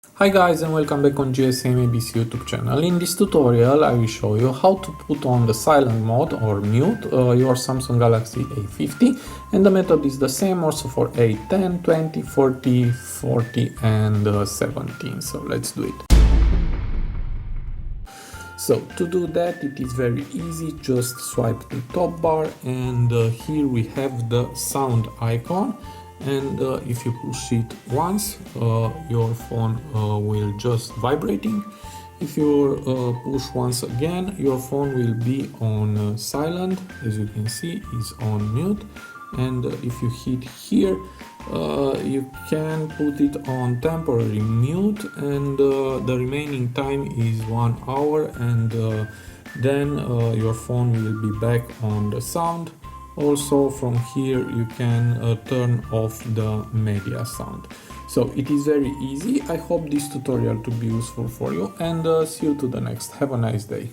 Hi guys and welcome back on GSM-ABC YouTube channel. In this tutorial I will show you how to put on the silent mode or mute your Samsung Galaxy A50, and the method is the same also for A10, 20, 40, 40 and 17. So let's do it. So to do that it is very easy, just swipe the top bar and here we have the sound icon, and if you push it once your phone will just vibrating. If you push once again your phone will be on silent, as you can see is on mute, and if you hit here you can put it on temporary mute, and the remaining time is 1 hour, and then your phone will be back on the sound. Also from here you can turn off the media sound. So it is very easy. I hope this tutorial to be useful for you, and see you to the next. Have a nice day.